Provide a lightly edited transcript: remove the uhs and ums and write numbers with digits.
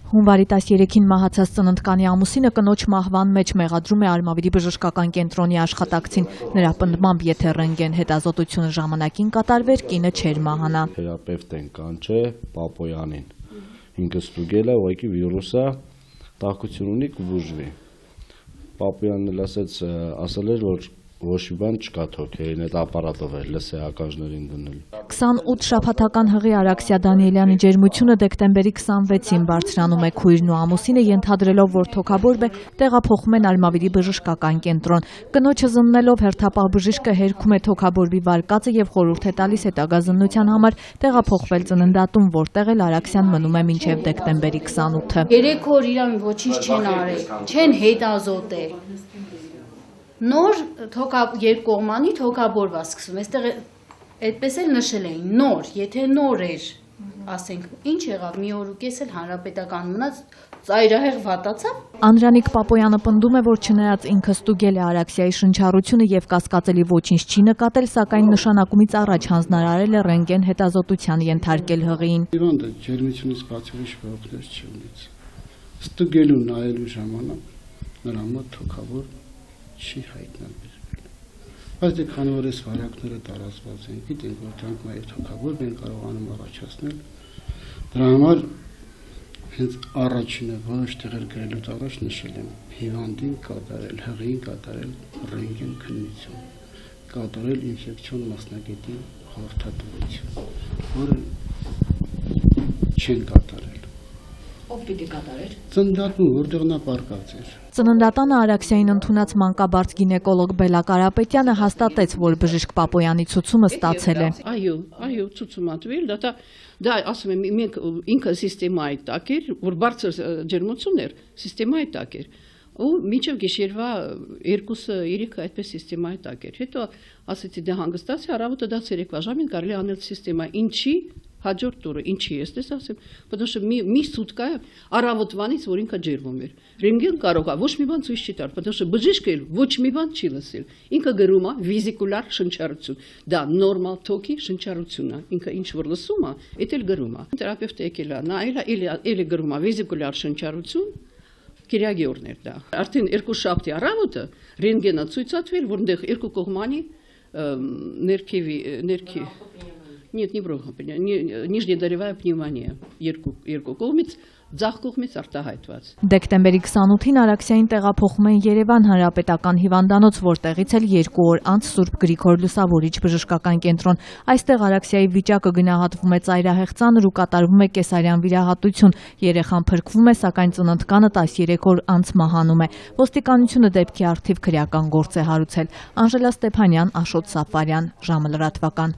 Հունվարի 13-ին մահացած ծննդկանի ամուսինը կնոջ մահվան մեջ մեղադրում է Արմավիրի բժշկական կենտրոնի աշխատակցին։ Նրա պնդմամբ, եթե ռենտգեն հետազոտությունը ժամանակին կատարվեր, կինը չէր մահանա։ Թերապևտեն կանչե Պապոյանին։ Ինքը ստուգել է, ուղղակի վիրուսը տաքություն ունի, կբուժվի։ Պապոյանն ասել էր, որ ոչ մի բան չկա թոքերին, այդ ապարատով էր լսեակաժներին դնել։ 28 շաբաթական հղի Արաքսիա Դանիելյանի ջերմությունը դեկտեմբերի 26-ին բարձրանում է, քույրն ու ամուսինը ենթադրելով, որ թոքաբորբ է, տեղափոխում են Արմավիրի բժշկական կենտրոն։ Կնոջը զննելով հերթապահ բժիշկը հերքում է թոքաբորբի վարկածը եւ խորհուրդ է տալիս հետագա զննության համար տեղափոխվել ծննդատուն, որտեղ էլ Արաքսիան մնում է մինչեւ դեկտեմբերի 28-ը։ 3 օր իրան ոչինչ չեն արել, չեն հետազոտել։ Նոր երկկողմանի թոքաբորբա սկսվում, այստեղ այդպես էլ նշել էին, նոր, եթե նոր էր, ասենք, ինչ եղավ, մի օր ու կես էլ հանրապետական մնաց, ծայրահեղ վատացավ։ Անդրանիկ Պապոյանը պնդում է, որ չնայած ինքը ստուգել է Արաքսիայի շնչառությունը եւ կասկածելի ոչինչ չի նկատել, սակայն նշանակումից առաջ հանձնարարել է ռենտգեն հետազոտության ենթարկել հղիին։ Հիվանդը ջերմությունից բացի ուրիշ բողոքներ չունի։ Ստուգելու նայելու ժամանակ նրա մոտ թոքաբորբ չի հայտնաբերվել։ Բայց քանի որ այս վարակները տարածված են, գիտենք, որ դրանք նաև թոքաբորբ են կարողանում առաջացնել, դրա համար հենց առաջինը որոշ տեղեր գրելուց առաջ նշել եմ հիվանդին կատարել, հղիին կատարել ռենտգեն քննություն, կատարել ինֆեկցիոն մասնագետի խորհրդատվություն, որը չեն կատարել։ Ով պիտի կատարեր։ Ծննդատուն, որտեղ նա պարկած էր։ Ծննդատանը Արաքսիային ընդունած մանկաբարձ գինեկոլոգ Բելա Կարապետյանը հաստատեց, որ բժիշկ Պապոյանի ցուցումը ստացել է։ Այո, ցուցումը տվել, դա ասում եմ, մենք ինքը սիստեմայի տակ էր, որ բարձր ջերմություն էր, սիստեմայի տակ էր։ Ու մինչև գիշերվա 2-3 այդպես սիստեմայի տակ էր։ Հետո ասեցի դե հանգստացի, առավոտը դա 3 ժամին կարելի անել սիստեմա։ Ինչի հաջորդ օրը ինչի ես դες ասեմ, потому что մի սուտկա առավոտվանից որ ինքը ջերվում էր։ Ռենտգեն կարող է ոչ մի բան ցույց չի տալ, потому что բժիշկը ոչ մի բան չի լսել։ Ինքը գրում է վիզիկուլար շնչառություն։ Դա նորմալ թոքի շնչառությունն է։ Ինքը ինչ որ լսում է, դա էլ գրում է։ Թերապևտը եկել է, նա էլի գրում է վիզիկուլար շնչառություն։ Կիրագիորն էր դա։ Արդեն 2 շաբթի առավոտը ռենտգենը ցույցատվել, որտեղ երկու կողմանի ներքի Нет, не бронхопневмония, нижнедолевая пневмония. Երկու կողմից ձախ կողմից արտահայտված։ Դեկտեմբերի 28-ին Արաքսիային տեղափոխում են Երևան հանրապետական հիվանդանոց, որտեղից էլ 2 օր անց Սուրբ Գրիգոր Լուսավորիչ բժշկական կենտրոն։ Այստեղ Արաքսիայի վիճակը գնահատվում է ծայրահեղ ծանր ու կատարվում է կեսարյան վիրահատություն։ Երեխան փրկվում է, սակայն ծննդկանը 13 օր անց մահանում է։ Ոստիկանությունը դեպքի առթիվ քրեական գործ է հարուցել։ Անժելա Ստեփանյան, Աշոտ Սաֆարյան, ժամը լրատվական։